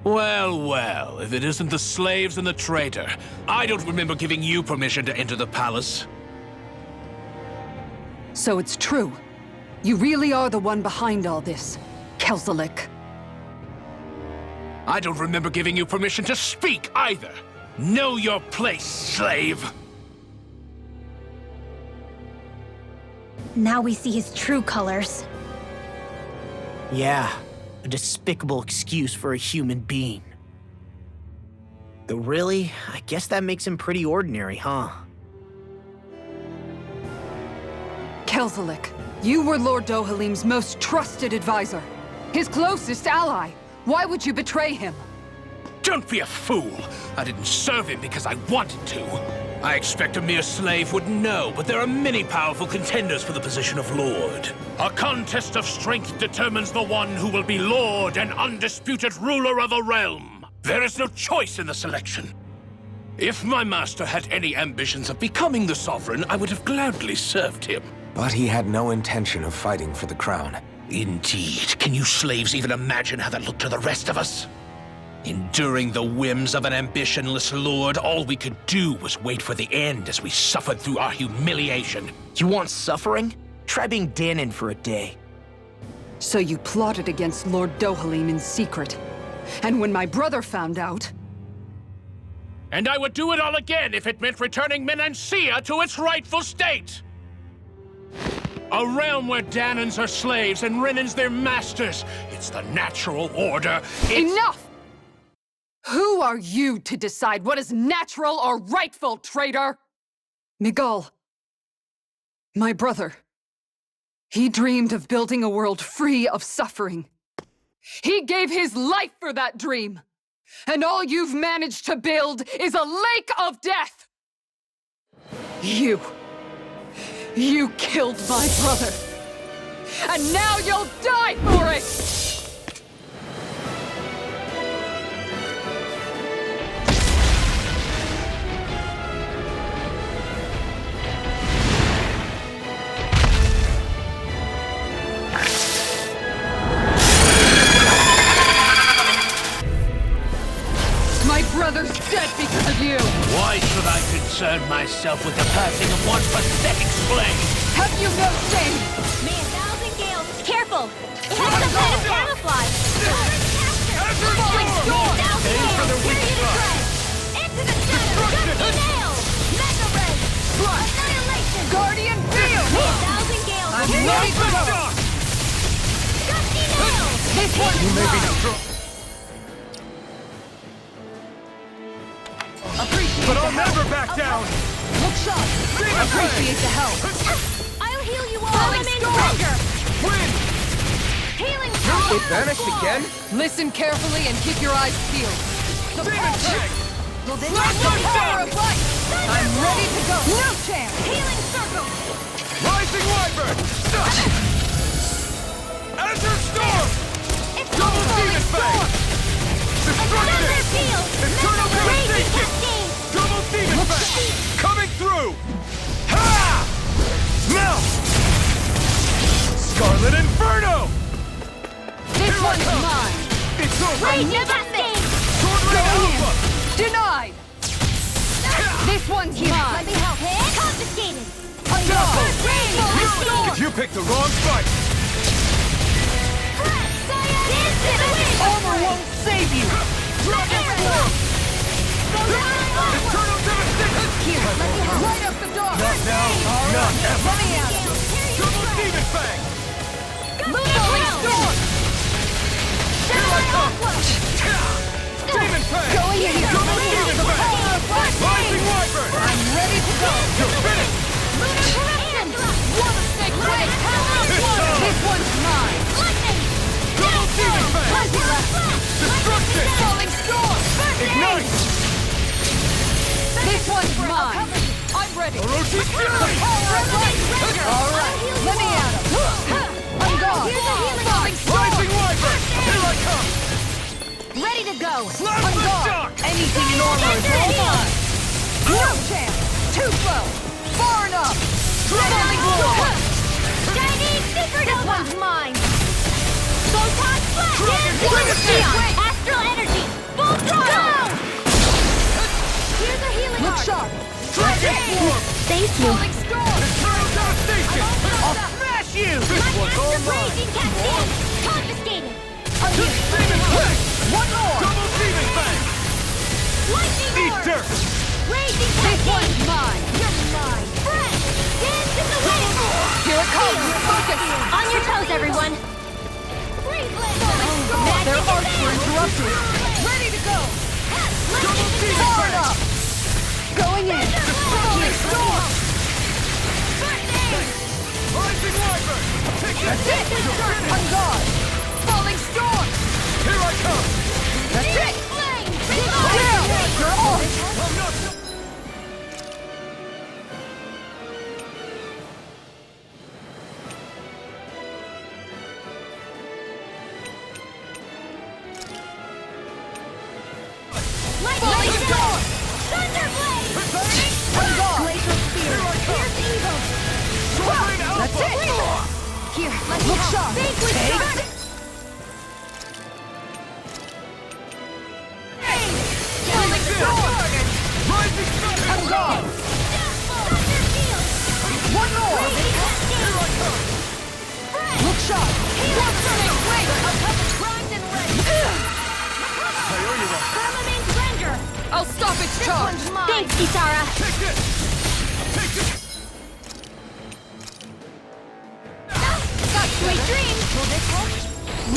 Well, well, if it isn't the slaves and the traitor. I don't remember giving you permission to enter the palace. So it's true. You really are the one behind all this, Kelzelik. I don't remember giving you permission to speak either. Know your place, slave! Now we see his true colors. Yeah, a despicable excuse for a human being. Though really, I guess that makes him pretty ordinary, huh? Kelzelik, you were Lord Dohalim's most trusted advisor. His closest ally. Why would you betray him? Don't be a fool! I didn't serve him because I wanted to. I expect a mere slave would know, but there are many powerful contenders for the position of Lord. A contest of strength determines the one who will be Lord and undisputed ruler of a realm. There is no choice in the selection. If my master had any ambitions of becoming the sovereign, I would have gladly served him. But he had no intention of fighting for the crown. Indeed. Can you slaves even imagine how that looked to the rest of us? Enduring the whims of an ambitionless lord, all we could do was wait for the end as we suffered through our humiliation. You want suffering? Try being Danon for a day. So you plotted against Lord Dohalim in secret. And when my brother found out... And I would do it all again if it meant returning Menancia to its rightful state! A realm where Danons are slaves and Renans their masters. It's the natural order. Enough! Who are you to decide what is natural or rightful, traitor? Miguel, my brother, he dreamed of building a world free of suffering. He gave his life for that dream. And all you've managed to build is a lake of death! You killed my brother. And now you'll die for it! My brother's dead because of you! Why should I concern myself with the passing of one pathetic slave? Have you no shame? May 1,000 gales. Careful! It has some kind of camouflage. Falling storm! Aim for the weak spot. Into the shadow! Dusty nail! Mega ray! Annihilation! Guardian field! 1,000 gales. I'm ready to go! Dusty nail! This one's mine! Appreciate But I'll the help. never back down! Look sharp! Appreciate the help! I'll heal you all! Falling I'm in storm. danger! Win! Healing It vanished again? Listen carefully and keep your eyes peeled. Demon tank! Will this be the power of light? I'm ready to go! No chance! Healing circle! Rising Wyvern! Azure Storm! It's Double Demon Fang! Another Destruction! field! Eternal Raging Devastation! cascade! Double Demon Fang! Coming through! Ha! Melt! Scarlet Inferno! This one's mine! It's over! Raging cascade! Sword Ray Alpha! Denied! This one's mine! Let me help! Confiscated! Double! Restore! You picked the wrong fight! Armor won't Save you! Eternal Devastation! Here, right up the door! Not now, not ever! Let me out! Double Demon Fang! Falling storm! Here I come! Demon Fang! Going in here! Double Demon Fang! Rising Wyvern! I'm ready to go! You're finished! Water snake wait! This one's mine! Double Demon Fang! Destruction! Falling storm! Ignite! This one's mine! I'm ready! Orochi Fury! Alright, let me at him! I'm gone! Falling storm! Rising Wyvern! Here I come! Ready to go! Slap I'm the gone! shock! Anything in armor is all mine! No chance! Too slow! Far enough! Falling storm! Chinese Supernova! This one's mine! Photon Flash! Dragon Neon! Flash! Astral Energy! Dragon Form! Thank you. Eternal devastation! I'll smash you! This one's all mine! Blazing Cascade! Confiscated! Demon Fang! One more! Double Demon Fang! Lightning Eat Orb! dirt! Raging This Cascade! one's mine! You're mine! Fresh! Dance in the wind! Here it comes! Focus! On your toes, everyone! Freeze Lancer! Their Magic arcs were advance! interrupted! Ready to go! Lightning Demon advance! Powered up! Going in! Falling Storm! Rising Wyvern! Take That's that! it! You're finished! On guard! Falling storm! Here I come! That's it! Flame! Down! You're off! I'm not... Lightning Storm! Thunderblade! On guard! Glacial Spear! Here's evil! Sovereign That's Alpha! it! Here, let me Look help. sharp! Vanquish Take Dark! Falling storm! Rising Sun! On guard! Thunder Field! One more! Raging Cascade! Look sharp! Healing Circle! Primed and ready! I owe you one! Permanent Render! I'll stop its This charge! one's mine! Thanks, Kisara! Take this! Take this! Got sweet dreams! Will this work?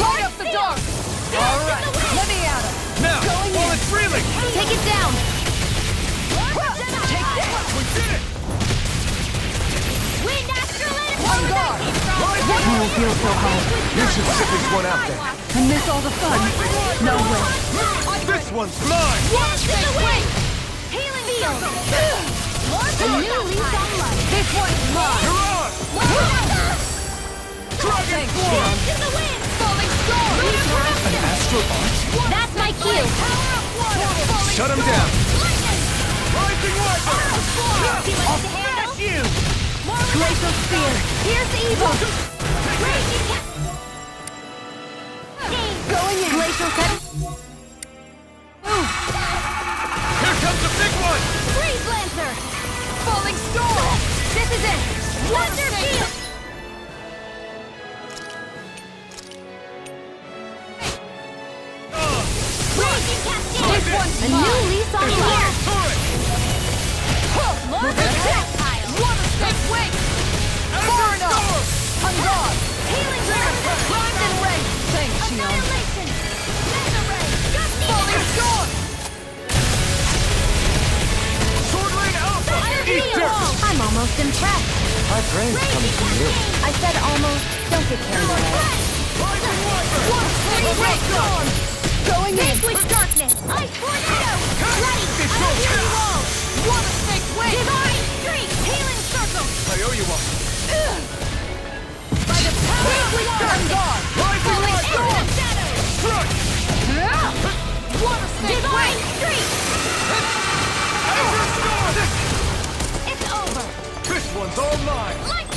Light up the dark! All right, let me at him! Now! Going While in. it's reeling! Take it down! Take this! We did it! Wind Astral On guard! You will feel so high. You should sit this one out there. And miss all the fun. No way. This one's mine! Dance in the wind! Healing Field! A new lease on life! This one's mine! You're on! Dragon Form! Dance in the wind! Falling storm! An astral arch? That's my cue! Shut him down! Lightning! Rising Wyvern! See what I can handle? You! Glacial Spear! Here's evil! Raging Cat! Going in! Glacial Cut! Here comes the big one! Freeze Lancer! Falling storm! This is it! Wonder Field! Raging Cascade! This one's A mine. new lease on life! Turret! More projectile! Water step wing! Far enough! On guard! Healing Word! Primed and ready! Thanks, Shion. Annihilation! Laser Ray! Gusty Falling storm! Sword Lane Alpha! Fire Eat Field! dirt! I'm almost impressed! My praise comes from you. I said almost. Don't get carried away. Rising Wyvern! Freeze Storm! Going in! Vanquish Darkness! Ice Tornado! Ready! I hear you all! Water snake wing! Divine Streak! Healing Circle! I owe you one! By the power of Vanquish on Darkness! guard! Rising Into Wyvern! the shadows! Strike! Water snake Divine wing! Streak! Azure Storm! It's over! This one's all mine! Light!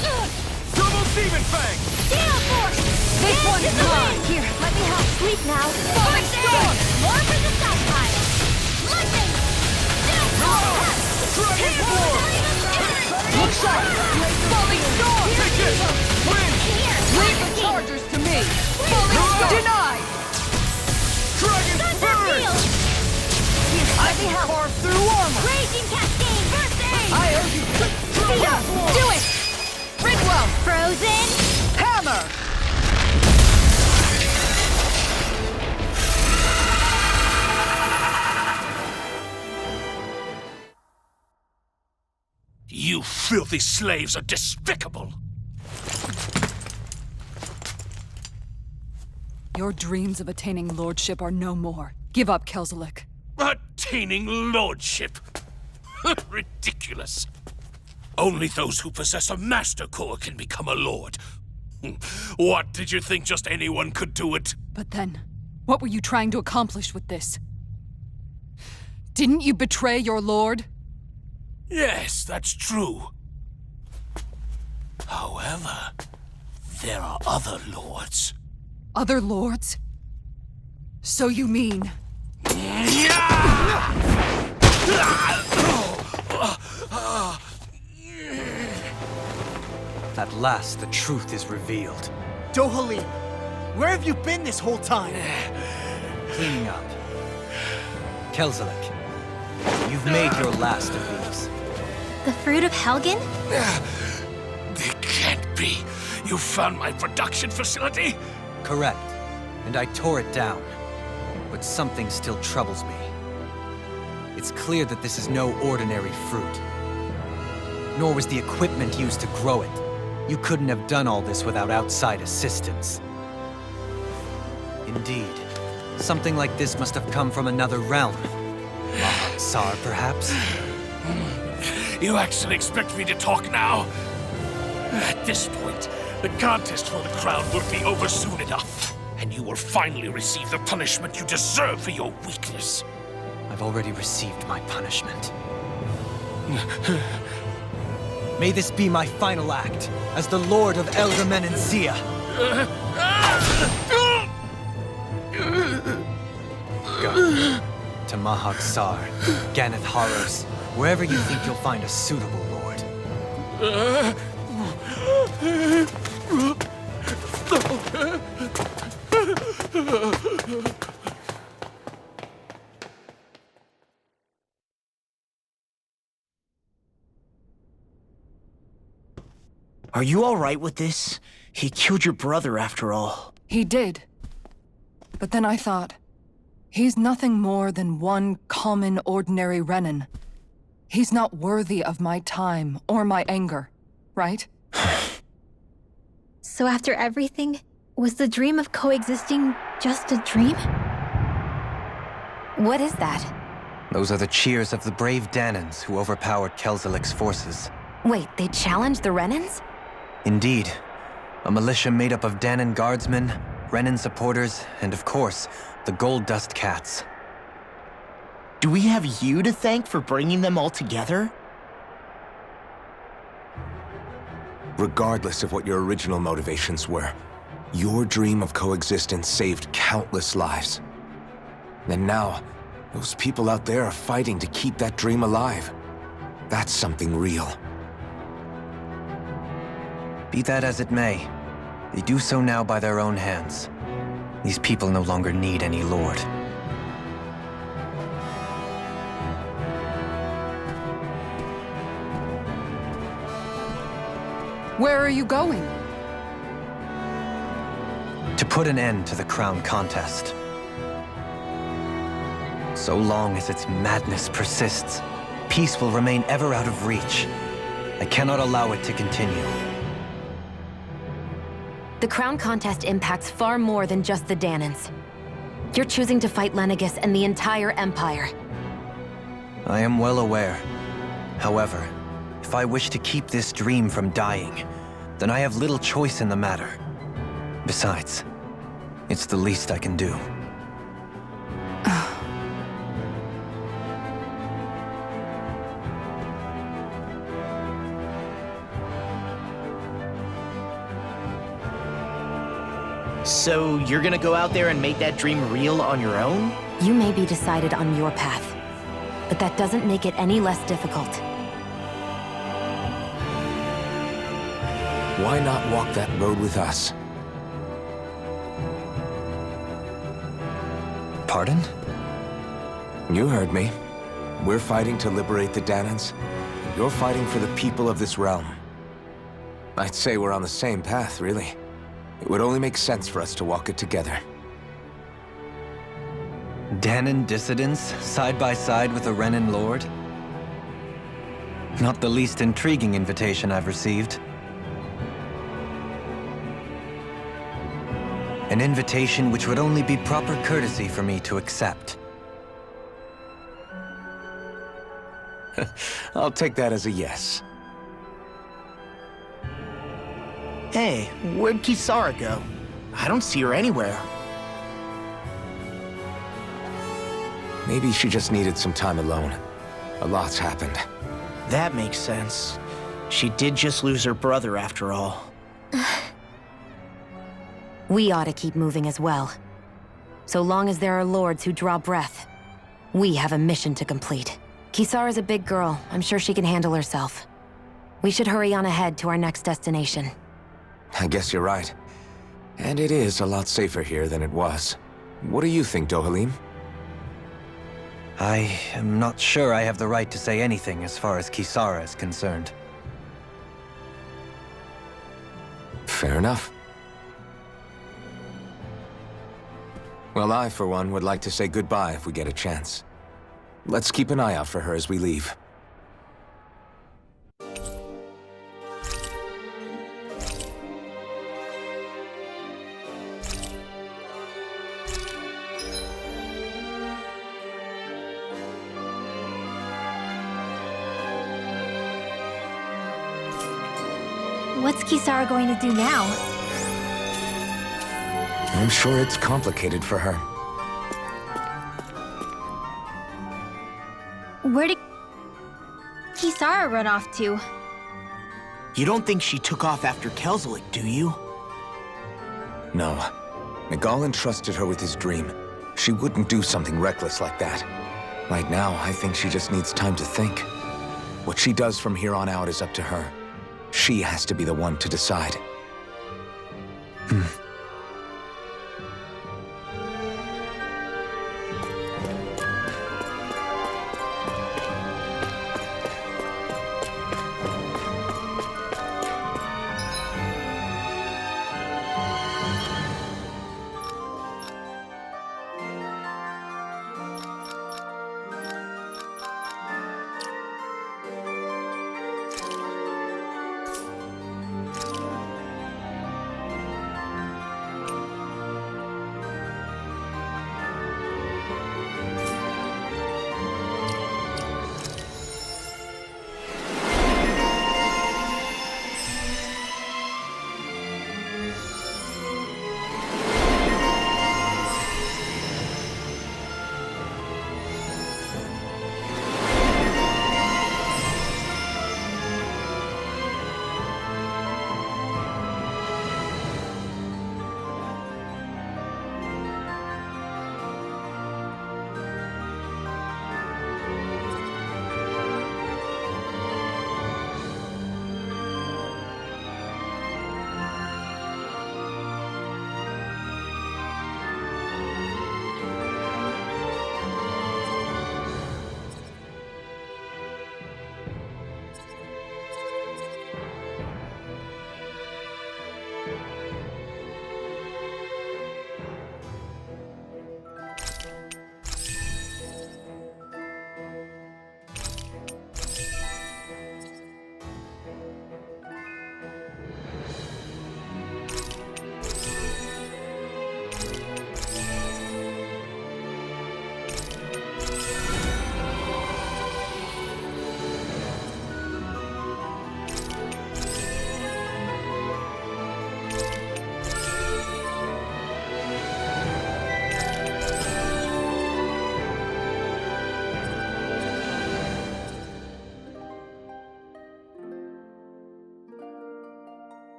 Double Demon Fang! Gale Force! This Dance one's in the mine. wind! Here, let me help. Sleep now. Falling storm! More for the stockpile! Lightning! Downfall! Dragon Form! Look sharp! Falling storm! Take it! Wind! Here! Leave the chargers to me! Falling storm! Denied! Dragon Thunder Bird! Field! I can carve through armor! Raging Cascade! First aid! I owe you! Speed up! Do it! Rigwell! Frozen! Hammer! You filthy slaves are despicable! Your dreams of attaining lordship are no more. Give up, Kelzelik. Attaining lordship! Ridiculous! Only those who possess a master core can become a lord. What, did you think just anyone could do it? But then, what were you trying to accomplish with this? Didn't you betray your lord? Yes, that's true. However, there are other lords. Other lords? So you mean... At last, the truth is revealed. Dohalim, where have you been this whole time? Cleaning up. Kelzelik, you've made your last of these. The fruit of Helgen? It can't be. You found my production facility? Correct. And I tore it down. But something still troubles me. It's clear that this is no ordinary fruit. Nor was the equipment used to grow it. You couldn't have done all this without outside assistance. Indeed, something like this must have come from another realm. Mahad-Sar, perhaps? You actually expect me to talk now? At this point, the contest for the crown will be over soon enough. And you will finally receive the punishment you deserve for your weakness. I've already received my punishment. May this be my final act as the Lord of Elder Menencia. Go to Mahad-Sar, Ganath Haros, wherever you think you'll find a suitable lord. Are you all right with this? He killed your brother after all. He did. But then I thought, he's nothing more than one common, ordinary Renan. He's not worthy of my time or my anger, right? So after everything, was the dream of coexisting just a dream? What is that? Those are the cheers of the brave Danans who overpowered Kelzelik's forces. Wait, they challenged the Renans? Indeed. A militia made up of Danan guardsmen, Renan supporters, and of course, the Gold Dust Cats. Do we have you to thank for bringing them all together? Regardless of what your original motivations were, your dream of coexistence saved countless lives. And now, those people out there are fighting to keep that dream alive. That's something real. Be that as it may, they do so now by their own hands. These people no longer need any lord. Where are you going? To put an end to the crown contest. So long as its madness persists, peace will remain ever out of reach. I cannot allow it to continue. The crown contest impacts far more than just the Danans. You're choosing to fight Lenegis and the entire Empire. I am well aware. However, if I wish to keep this dream from dying, then I have little choice in the matter. Besides, it's the least I can do. So you're gonna go out there and make that dream real on your own? You may be decided on your path, but that doesn't make it any less difficult. Why not walk that road with us? Pardon? You heard me. We're fighting to liberate the Danans. You're fighting for the people of this realm. I'd say we're on the same path, really. It would only make sense for us to walk it together. Danan dissidents, side by side with a Renan lord? Not the least intriguing invitation I've received. An invitation which would only be proper courtesy for me to accept. I'll take that as a yes. Hey, where'd Kisara go? I don't see her anywhere. Maybe she just needed some time alone. A lot's happened. That makes sense. She did just lose her brother after all. We ought to keep moving as well. So long as there are lords who draw breath, we have a mission to complete. Kisara's a big girl. I'm sure she can handle herself. We should hurry on ahead to our next destination. I guess you're right. And it is a lot safer here than it was. What do you think, Dohalim? I am not sure I have the right to say anything as far as Kisara is concerned. Fair enough. Well, I, for one, would like to say goodbye if we get a chance. Let's keep an eye out for her as we leave. What's Kisara going to do now? I'm sure it's complicated for her. Where did Kisara run off to? You don't think she took off after Kelzelik, do you? No. Miguel entrusted her with his dream. She wouldn't do something reckless like that. Right now, I think she just needs time to think. What she does from here on out is up to her. She has to be the one to decide.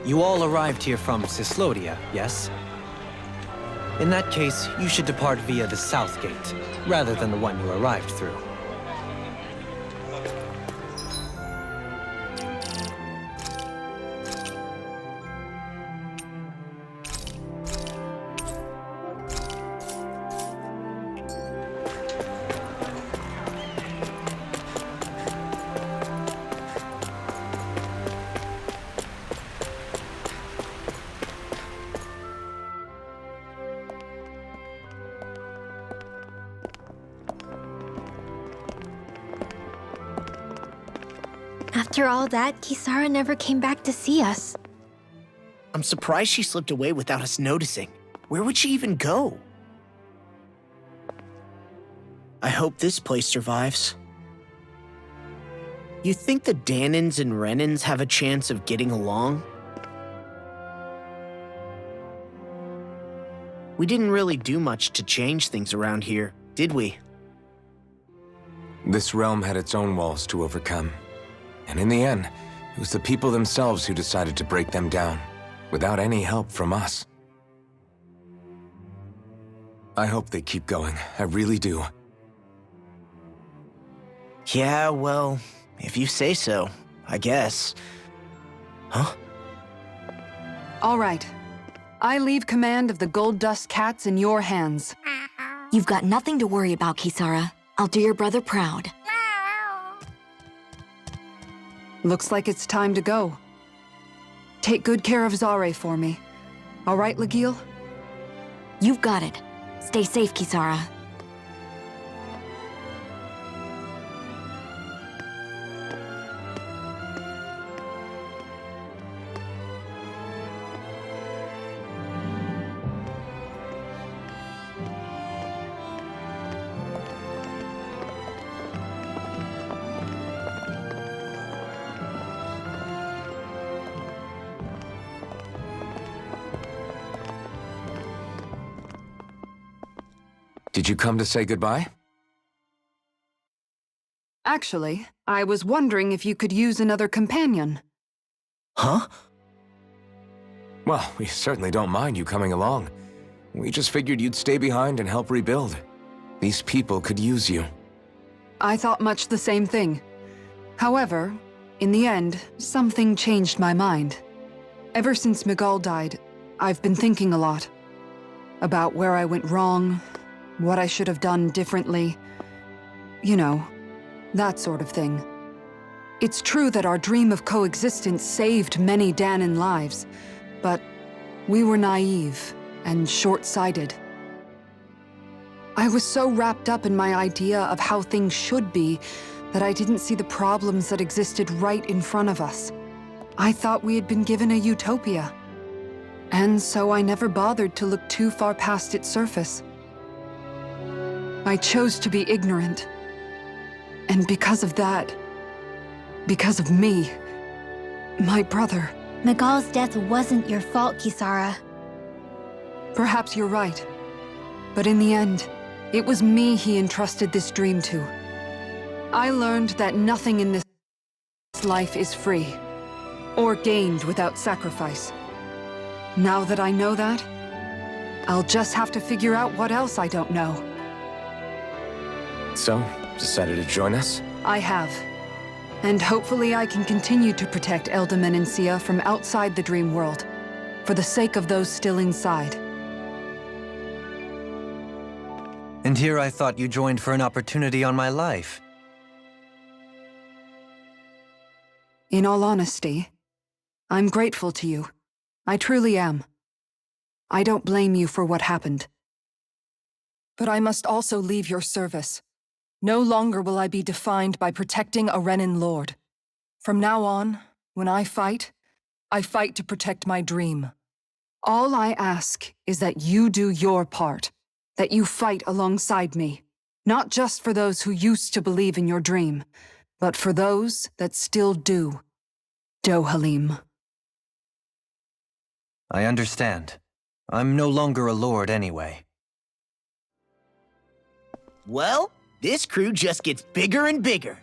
You all arrived here from Cyslodia, yes? In that case, you should depart via the south gate, rather than the one you arrived through. After all that, Kisara never came back to see us. I'm surprised she slipped away without us noticing. Where would she even go? I hope this place survives. You think the Dahnans and Renans have a chance of getting along? We didn't really do much to change things around here, did we? This realm had its own walls to overcome. And in the end, it was the people themselves who decided to break them down, without any help from us. I hope they keep going. I really do. Yeah, well, if you say so, I guess. Huh? All right. I leave command of the Gold Dust Cats in your hands. You've got nothing to worry about, Kisara. I'll do your brother proud. Looks like it's time to go. Take good care of Zare for me. All right, Lagiel? You've got it. Stay safe, Kisara. Did you come to say goodbye? Actually, I was wondering if you could use another companion. Huh? Well, we certainly don't mind you coming along. We just figured you'd stay behind and help rebuild. These people could use you. I thought much the same thing. However, in the end, something changed my mind. Ever since Miguel died, I've been thinking a lot. About where I went wrong, what I should have done differently. You know, that sort of thing. It's true that our dream of coexistence saved many Dahnan lives, but we were naive and short-sighted. I was so wrapped up in my idea of how things should be that I didn't see the problems that existed right in front of us. I thought we had been given a utopia. And so I never bothered to look too far past its surface. I chose to be ignorant. And because of that, because of me, my brother... Miguel's death wasn't your fault, Kisara. Perhaps you're right. But in the end, it was me he entrusted this dream to. I learned that nothing in this life is free, or gained without sacrifice. Now that I know that, I'll just have to figure out what else I don't know. So, decided to join us? I have. And hopefully I can continue to protect Elda Menancia from outside the dream world, for the sake of those still inside. And here I thought you joined for an opportunity on my life. In all honesty, I'm grateful to you. I truly am. I don't blame you for what happened. But I must also leave your service. No longer will I be defined by protecting a Renan lord. From now on, when I fight to protect my dream. All I ask is that you do your part, that you fight alongside me, not just for those who used to believe in your dream, but for those that still do. Dohalim. I understand. I'm no longer a lord anyway. Well, this crew just gets bigger and bigger.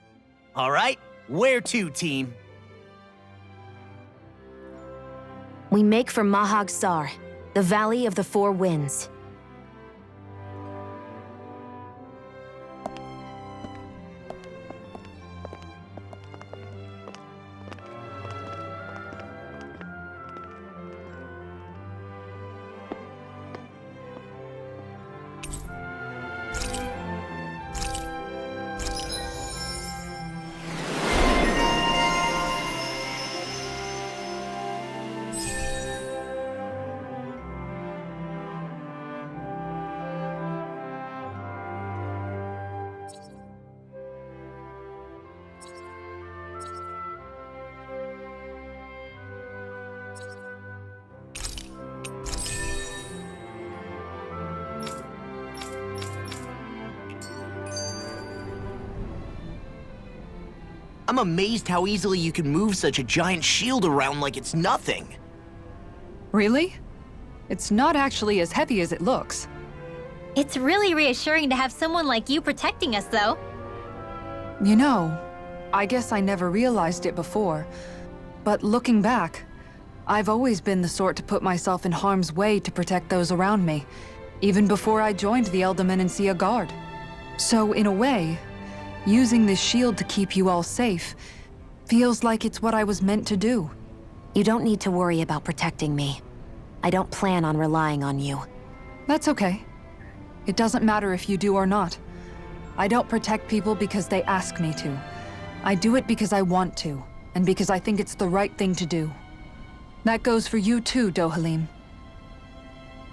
All right, where to, team? We make for Mahag Sar, the Valley of the Four Winds. I'm amazed how easily you can move such a giant shield around like it's nothing. Really? It's not actually as heavy as it looks. It's really reassuring to have someone like you protecting us, though. You know, I guess I never realized it before, but looking back, I've always been the sort to put myself in harm's way to protect those around me, even before I joined the Elder Menancia Guard. So in a way, using this shield to keep you all safe feels like it's what I was meant to do. You don't need to worry about protecting me. I don't plan on relying on you. That's okay. It doesn't matter if you do or not. I don't protect people because they ask me to. I do it because I want to, and because I think it's the right thing to do. That goes for you too, Dohalim.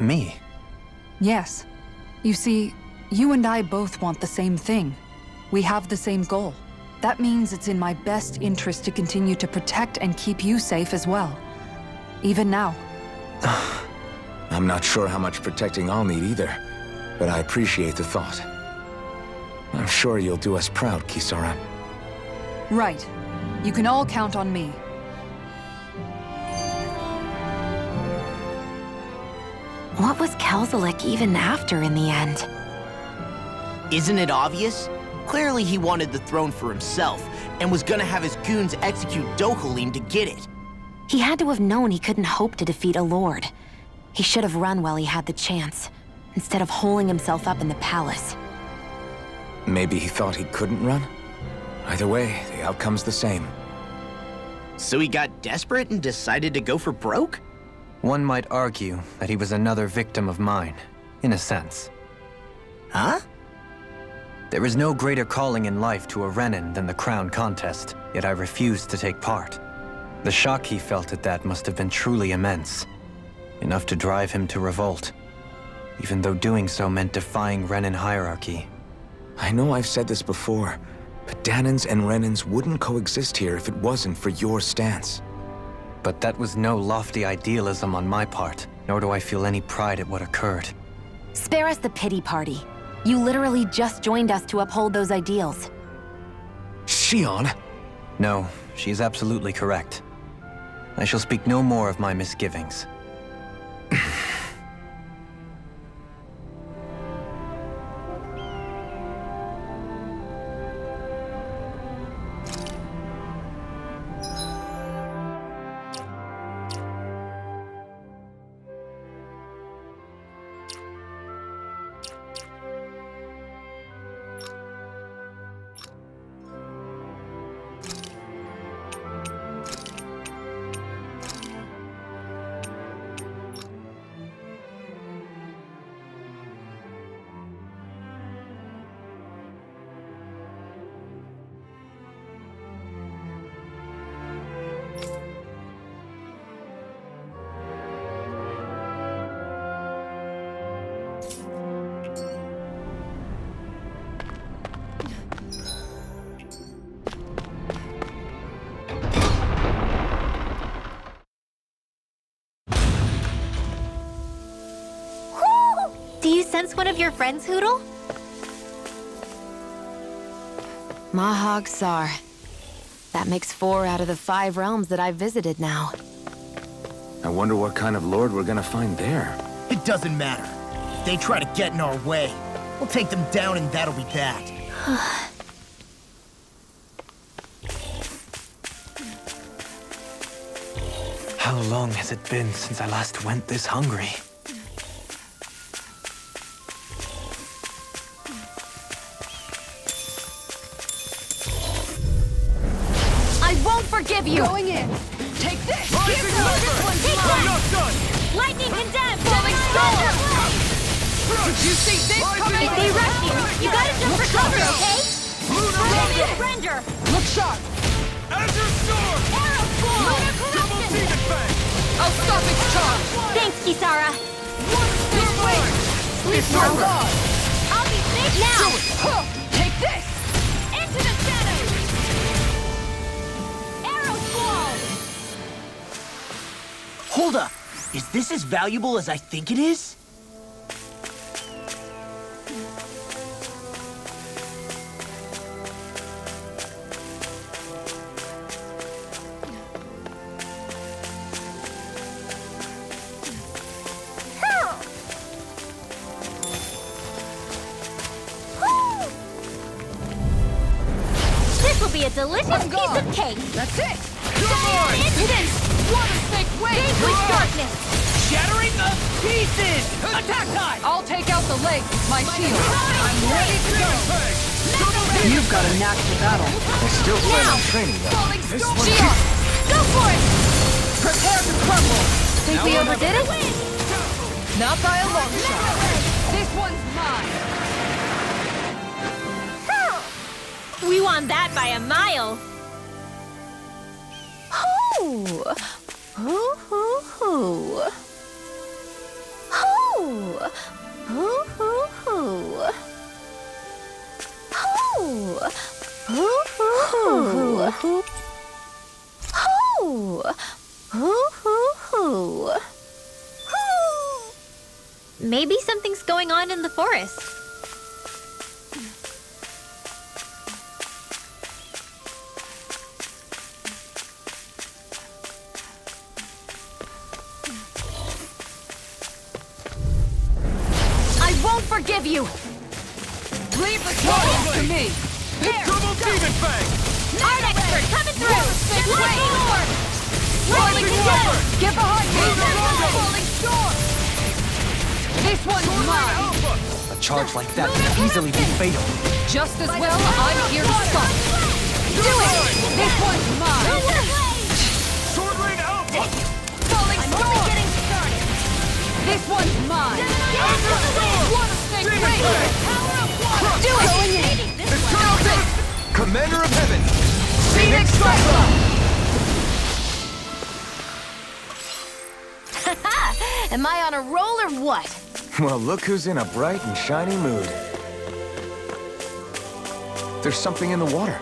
Me? Yes. You see, you and I both want the same thing. We have the same goal. That means it's in my best interest to continue to protect and keep you safe as well. Even now. I'm not sure how much protecting I'll need either, but I appreciate the thought. I'm sure you'll do us proud, Kisara. Right. You can all count on me. What was Kelzalik even after in the end? Isn't it obvious? Clearly he wanted the throne for himself, and was gonna have his goons execute Dohalim to get it. He had to have known he couldn't hope to defeat a lord. He should have run while he had the chance, instead of holding himself up in the palace. Maybe he thought he couldn't run? Either way, the outcome's the same. So he got desperate and decided to go for broke? One might argue that he was another victim of mine, in a sense. Huh? There is no greater calling in life to a Renin than the crown contest, yet I refused to take part. The shock he felt at that must have been truly immense, enough to drive him to revolt, even though doing so meant defying Renin hierarchy. I know I've said this before, but Dahnans and Renins wouldn't coexist here if it wasn't for your stance. But that was no lofty idealism on my part, nor do I feel any pride at what occurred. Spare us the pity party. You literally just joined us to uphold those ideals. Shion! No, she is absolutely correct. I shall speak no more of my misgivings. Do you sense one of your friends, Hootle? Mahag Sar. That makes 4 out of the 5 realms that I've visited now. I wonder what kind of lord we're gonna find there. It doesn't matter. If they try to get in our way, we'll take them down and that'll be that. How long has it been since I last went this hungry? I won't forgive you! Going in! Take this! Rising Give Zephyr! this one's Take mine! Not done! Lightning condemned! Falling storm! Crush! Did you see this Rising coming? They rush you! You gotta jump for cover, okay? Lunar Rocket! Surrender! Look sharp! Azure Storm! Arrow Squall! Double Demon Fang! I'll stop its charge! Thanks, Kisara! This way! Sleep now! I'll be safe now! Huh. Take this! Into the shadows! Arrow Squall! Hold up! Is this as valuable as I think it is? This will be a delicious piece of cake! That's it! Goodbye! Instant! Water snake wave! Vanquish darkness! Shattering of pieces! Attack time! I'll take out the legs with my shield. I'm ready to go! Fang! You've got a knack for battle. I still plan on training though. Falling storm! Shield! Go for it! Prepare to crumble! Think we overdid it? Not by a long shot. This one's mine. We won that by a mile! Hoo! Hoo, hoo, hoo. Hoo! Hoo, hoo, hoo. Hoo! Hoo, hoo, hoo. Hoo! Hoo, hoo, hoo. Hoo! Maybe something's going on in the forest. I won't forgive you! Leave the trouble to me. Double Demon Fang! Art expert coming through! Lightning orb! Lightning condemned! Get behind me. Rondo! Falling storm. This one's mine. Alpha! A charge like that could easily be fatal. Just as well, I'm here to stop. Do it. This one's mine. Sword Rain Alpha! Falling I'm only storm. getting started! This one's mine. Azure Storm! Water snake Demon wave. Fang! Power of water! Do it. Eternal Death! Commander of Heaven! Phoenix Cyclone. Am I on a roll or what? Well, look who's in a bright and shiny mood. There's something in the water.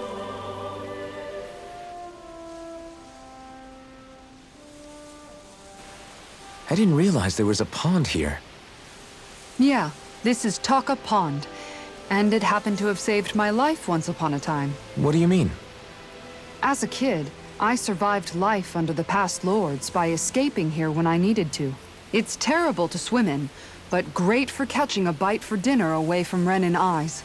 I didn't realize there was a pond here. Yeah, this is Taka Pond. And it happened to have saved my life once upon a time. What do you mean? As a kid, I survived life under the past lords by escaping here when I needed to. It's terrible to swim in, but great for catching a bite for dinner away from Ren and eyes.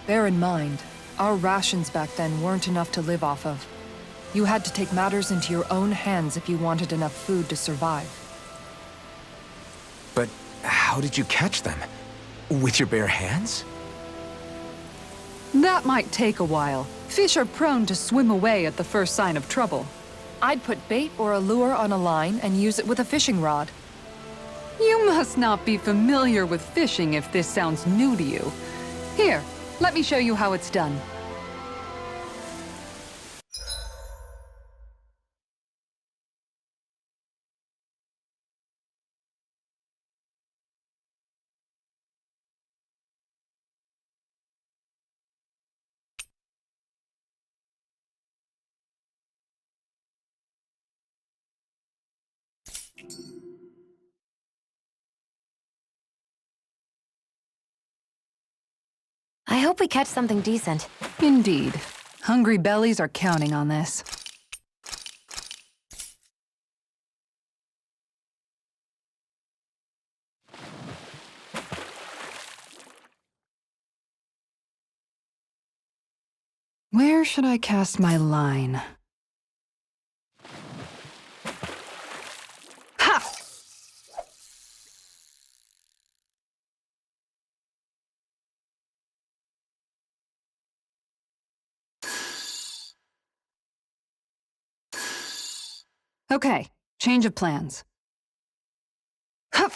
Bear in mind, our rations back then weren't enough to live off of. You had to take matters into your own hands if you wanted enough food to survive. But how did you catch them? With your bare hands? That might take a while. Fish are prone to swim away at the first sign of trouble. I'd put bait or a lure on a line and use it with a fishing rod. You must not be familiar with fishing if this sounds new to you. Here, let me show you how it's done. I hope we catch something decent. Indeed. Hungry bellies are counting on this. Where should I cast my line? Okay, change of plans. Hup.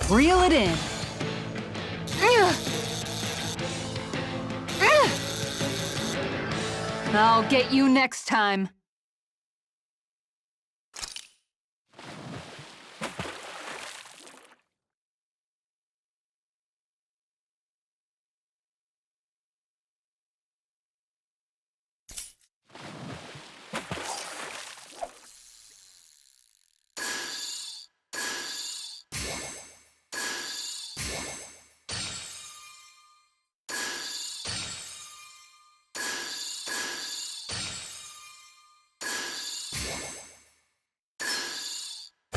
Reel it in. I'll get you next time.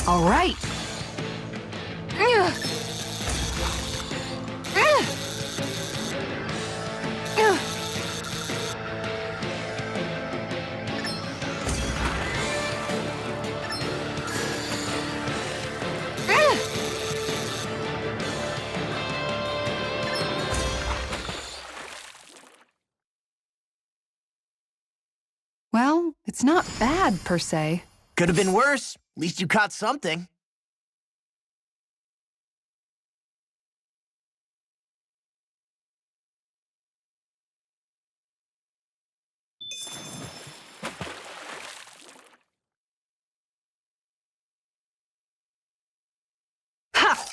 All right. Well, it's not bad, per se. Could have been worse. At least you caught something. Ha!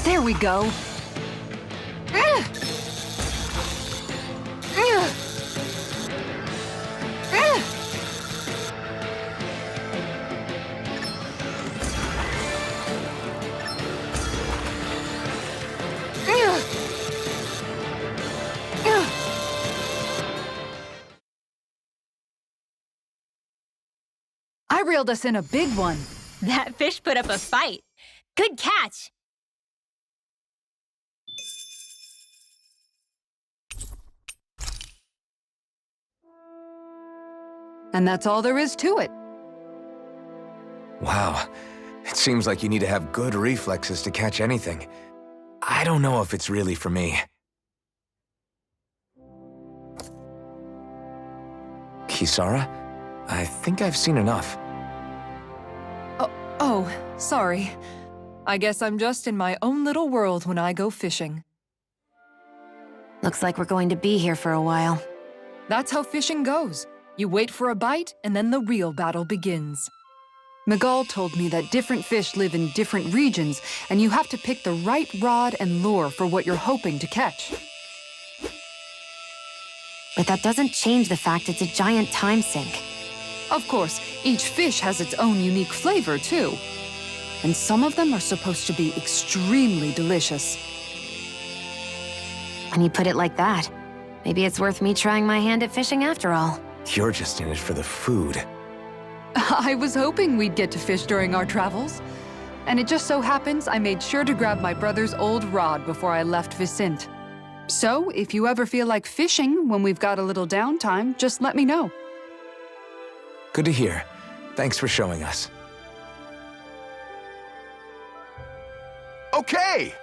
There we go. I reeled us in a big one. That fish put up a fight. Good catch. And that's all there is to it. Wow. It seems like you need to have good reflexes to catch anything. I don't know if it's really for me. Kisara? I think I've seen enough. Oh, sorry. I guess I'm just in my own little world when I go fishing. Looks like we're going to be here for a while. That's how fishing goes. You wait for a bite, and then the real battle begins. Miguel told me that different fish live in different regions, and you have to pick the right rod and lure for what you're hoping to catch. But that doesn't change the fact it's a giant time sink. Of course, each fish has its own unique flavor, too. And some of them are supposed to be extremely delicious. When you put it like that, maybe it's worth me trying my hand at fishing after all. You're just in it for the food. I was hoping we'd get to fish during our travels. And it just so happens I made sure to grab my brother's old rod before I left Vicente. So, if you ever feel like fishing when we've got a little downtime, just let me know. Good to hear. Thanks for showing us. Okay!